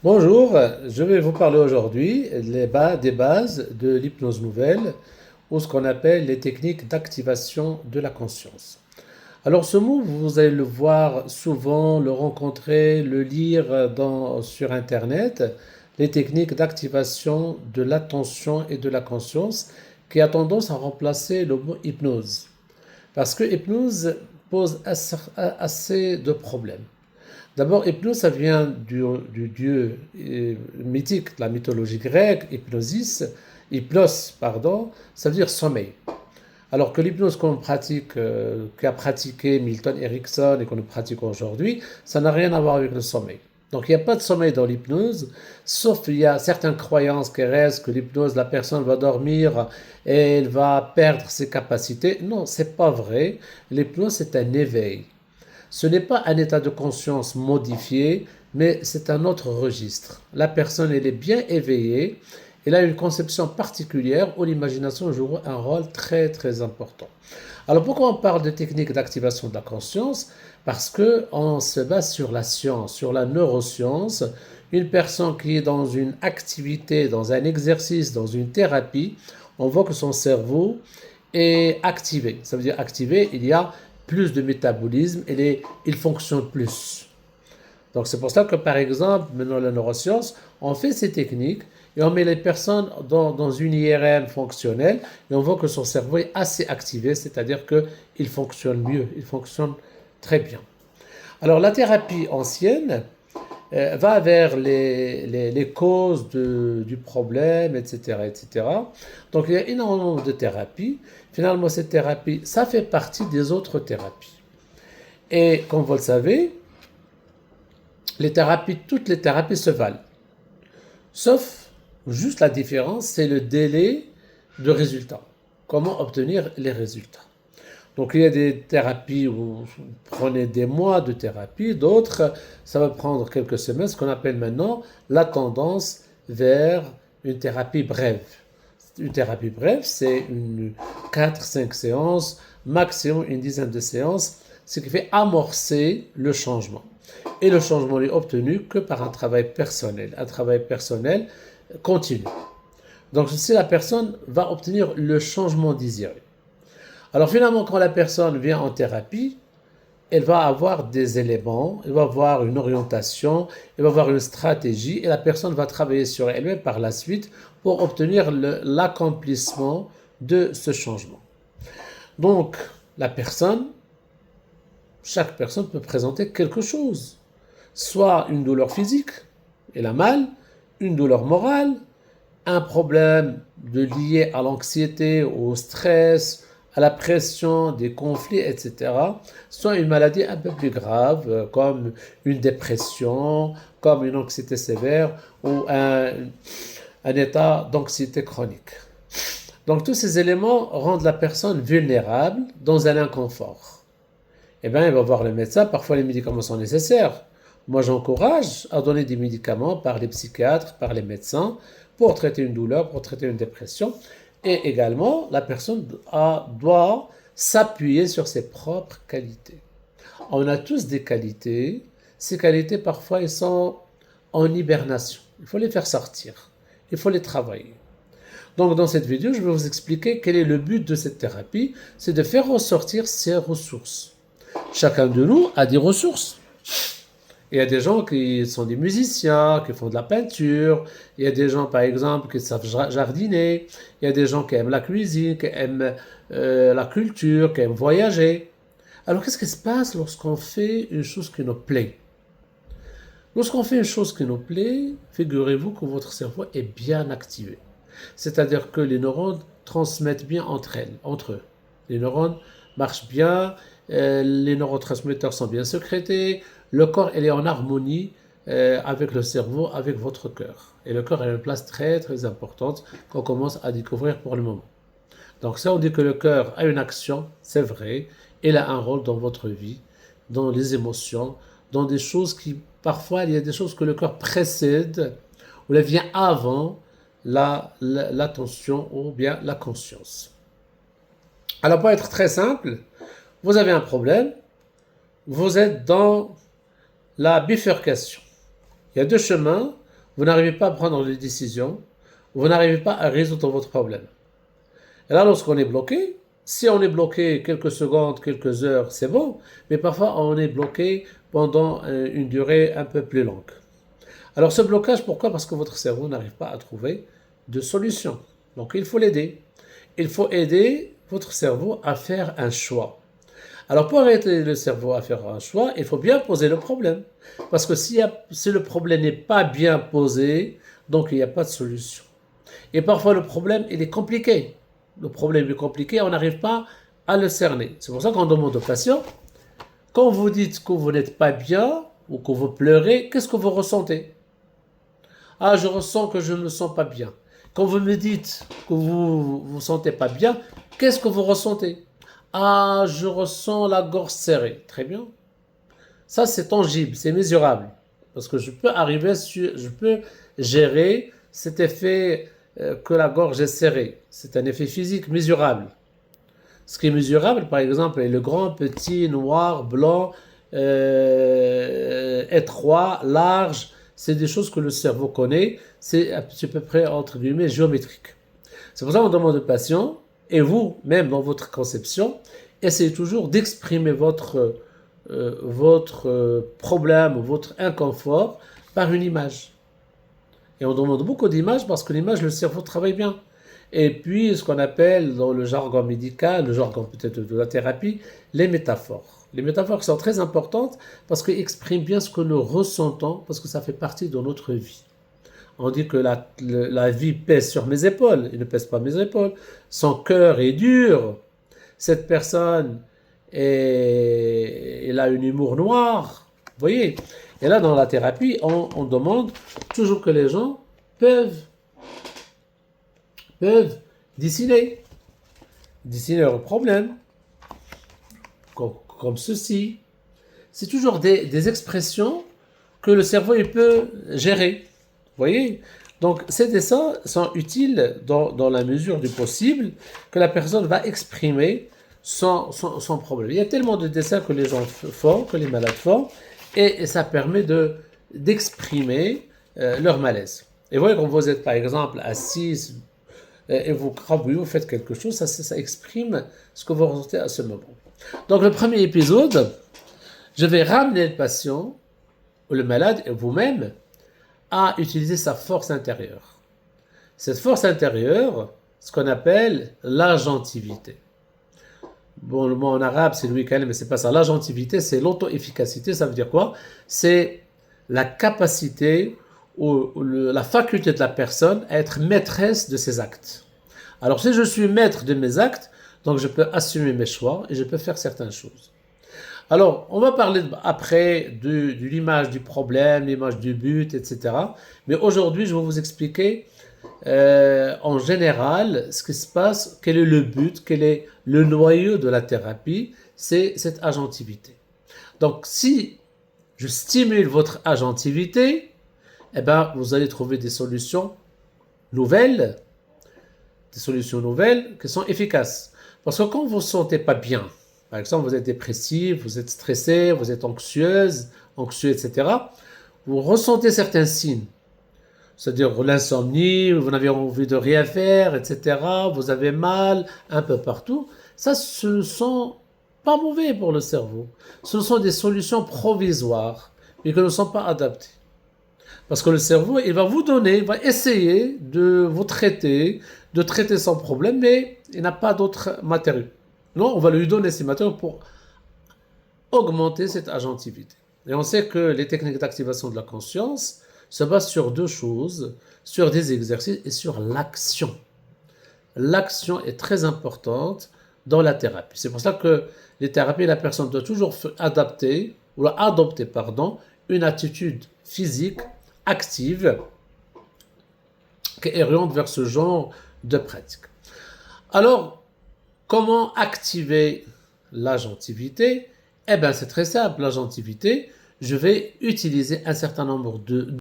Bonjour, je vais vous parler aujourd'hui des bases de l'hypnose nouvelle ou ce qu'on appelle les techniques d'activation de la conscience. Alors ce mot, vous allez le voir souvent, le rencontrer, le lire sur Internet, les techniques d'activation de l'attention et de la conscience qui a tendance à remplacer le mot hypnose. Parce que hypnose pose assez de problèmes. D'abord, hypnose, ça vient du dieu mythique de la mythologie grecque, hypnos, pardon, ça veut dire sommeil. Alors que l'hypnose qu'on pratique, qu'a pratiqué Milton Erickson et qu'on pratique aujourd'hui, ça n'a rien à voir avec le sommeil. Donc il n'y a pas de sommeil dans l'hypnose, sauf il y a certaines croyances qui restent que l'hypnose, la personne va dormir et elle va perdre ses capacités. Non, c'est pas vrai. L'hypnose, c'est un éveil. Ce n'est pas un état de conscience modifié, mais c'est un autre registre. La personne, elle est bien éveillée, elle a une conception particulière où l'imagination joue un rôle très très important. Alors pourquoi on parle de technique d'activation de la conscience? Parce qu'on se base sur la science, sur la neuroscience. Une personne qui est dans une activité, dans un exercice, dans une thérapie, on voit que son cerveau est activé. Ça veut dire activé, il y a plus de métabolisme et il fonctionne plus. Donc c'est pour ça que par exemple, maintenant la neuroscience, on fait ces techniques et on met les personnes dans une IRM fonctionnelle et on voit que son cerveau est assez activé, c'est-à-dire qu'il fonctionne mieux, il fonctionne très bien. Alors la thérapie ancienne va vers les causes du problème, etc., etc. Donc il y a énormément de thérapies. Finalement, cette thérapie, ça fait partie des autres thérapies. Et comme vous le savez, toutes les thérapies se valent. Sauf, juste la différence, c'est le délai de résultat. Comment obtenir les résultats. Donc il y a des thérapies où vous prenez des mois de thérapie, d'autres, ça va prendre quelques semaines, ce qu'on appelle maintenant la tendance vers une thérapie brève. Une thérapie brève, c'est 4-5 séances, maximum une dizaine de séances, ce qui fait amorcer le changement. Et le changement n'est obtenu que par un travail personnel continu. Donc si la personne va obtenir le changement désiré. Alors finalement, quand la personne vient en thérapie, elle va avoir des éléments, elle va avoir une orientation, elle va avoir une stratégie et la personne va travailler sur elle-même par la suite pour obtenir l'accomplissement de ce changement. Donc, chaque personne peut présenter quelque chose. Soit une douleur physique, elle a mal, une douleur morale, un problème lié à l'anxiété, au stress, à la pression, des conflits, etc. Soit une maladie un peu plus grave, comme une dépression, comme une anxiété sévère ou un état d'anxiété chronique. Donc tous ces éléments rendent la personne vulnérable dans un inconfort. Eh bien, il va voir le médecin, parfois les médicaments sont nécessaires. Moi, j'encourage à donner des médicaments par les psychiatres, par les médecins, pour traiter une douleur, pour traiter une dépression. Et également, la personne doit s'appuyer sur ses propres qualités. On a tous des qualités. Ces qualités, parfois, elles sont en hibernation. Il faut les faire sortir. Il faut les travailler. Donc, dans cette vidéo, je vais vous expliquer quel est le but de cette thérapie. C'est de faire ressortir ses ressources. Chacun de nous a des ressources. Il y a des gens qui sont des musiciens, qui font de la peinture. Il y a des gens, par exemple, qui savent jardiner. Il y a des gens qui aiment la cuisine, qui aiment la culture, qui aiment voyager. Alors, qu'est-ce qui se passe lorsqu'on fait une chose qui nous plaît? Lorsqu'on fait une chose qui nous plaît, figurez-vous que votre cerveau est bien activé. C'est-à-dire que les neurones transmettent bien entre eux. Les neurones marchent bien, les neurotransmetteurs sont bien sécrétés, le corps est en harmonie avec le cerveau, avec votre cœur. Et le cœur a une place très très importante qu'on commence à découvrir pour le moment. Donc ça, on dit que le cœur a une action, c'est vrai, il a un rôle dans votre vie, dans les émotions, dans des choses qui, parfois, il y a des choses que le cœur précède, ou elle vient avant l'attention ou bien la conscience. Alors pour être très simple, vous avez un problème, vous êtes dans la bifurcation. Il y a deux chemins vous n'arrivez pas à prendre des décisions, vous n'arrivez pas à résoudre votre problème. Et là, lorsqu'on est bloqué, si on est bloqué quelques secondes, quelques heures, c'est bon, mais parfois on est bloqué pendant une durée un peu plus longue. Alors ce blocage, pourquoi? Parce que votre cerveau n'arrive pas à trouver de solution. Donc il faut l'aider. Il faut aider votre cerveau à faire un choix. Alors pour aider le cerveau à faire un choix, il faut bien poser le problème. Parce que si le problème n'est pas bien posé, donc il n'y a pas de solution. Et parfois le problème, il est compliqué. Le problème est compliqué, on n'arrive pas à le cerner. C'est pour ça qu'on demande aux patients, quand vous dites que vous n'êtes pas bien ou que vous pleurez, qu'est-ce que vous ressentez? Ah, je ressens que je ne me sens pas bien. Quand vous me dites que vous ne vous sentez pas bien, qu'est-ce que vous ressentez? Ah, je ressens la gorge serrée. Très bien. Ça, c'est tangible, c'est mesurable. Parce que je peux gérer cet effet que la gorge est serrée. C'est un effet physique mesurable. Ce qui est mesurable, par exemple, est le grand, petit, noir, blanc, étroit, large. C'est des choses que le cerveau connaît. C'est à peu près, entre guillemets, géométrique. C'est pour ça qu'on demande aux patients, et vous, même dans votre conception, essayez toujours d'exprimer votre problème, votre inconfort par une image. Et on demande beaucoup d'images parce que l'image, le cerveau travaille bien. Et puis, ce qu'on appelle dans le jargon médical, le jargon peut-être de la thérapie, les métaphores. Les métaphores sont très importantes parce qu'elles expriment bien ce que nous ressentons, parce que ça fait partie de notre vie. On dit que la vie pèse sur mes épaules. Il ne pèse pas mes épaules. Son cœur est dur. Cette personne, elle a un humour noir. Vous voyez? Et là, dans la thérapie, on demande toujours que les gens peuvent dessiner leurs problèmes, comme ceci. C'est toujours des expressions que le cerveau il peut gérer. Vous voyez? Donc, ces dessins sont utiles dans la mesure du possible que la personne va exprimer son problème. Il y a tellement de dessins que les gens font, que les malades font, et ça permet d'exprimer leur malaise. Et vous voyez, quand vous êtes par exemple assis et vous crabouillez, vous faites quelque chose, ça exprime ce que vous ressentez à ce moment. Donc, le premier épisode, je vais ramener le patient, ou le malade, et vous-même, à utiliser sa force intérieure. Cette force intérieure, ce qu'on appelle l'agentivité. Bon, le mot en arabe, c'est Louis Calais, mais c'est pas ça. L'agentivité, c'est l'auto-efficacité. Ça veut dire quoi? C'est la capacité ou la faculté de la personne à être maîtresse de ses actes. Alors, si je suis maître de mes actes, donc je peux assumer mes choix et je peux faire certaines choses. Alors, on va parler après de l'image du problème, l'image du but, etc. Mais aujourd'hui, je vais vous expliquer en général ce qui se passe, quel est le but, quel est le noyau de la thérapie, c'est cette agentivité. Donc, si je stimule votre agentivité, eh ben, vous allez trouver des solutions nouvelles qui sont efficaces. Parce que quand vous ne vous sentez pas bien, par exemple, vous êtes dépressif, vous êtes stressé, vous êtes anxieux, etc. Vous ressentez certains signes, c'est-à-dire l'insomnie, vous n'avez envie de rien faire, etc. Vous avez mal un peu partout. Ça, ce ne sont pas mauvais pour le cerveau. Ce sont des solutions provisoires, mais qui ne sont pas adaptées. Parce que le cerveau, il va vous donner, il va essayer de vous traiter, de traiter son problème, mais il n'a pas d'autres matériaux. Non, on va lui donner ces matériaux pour augmenter cette agentivité. Et on sait que les techniques d'activation de la conscience se basent sur deux choses, sur des exercices et sur l'action. L'action est très importante dans la thérapie. C'est pour ça que les thérapies, la personne doit toujours adopter une attitude physique active qui oriente vers ce genre de pratique. Alors, comment activer l'agentivité? Eh bien, c'est très simple. L'agentivité, je vais utiliser un certain nombre de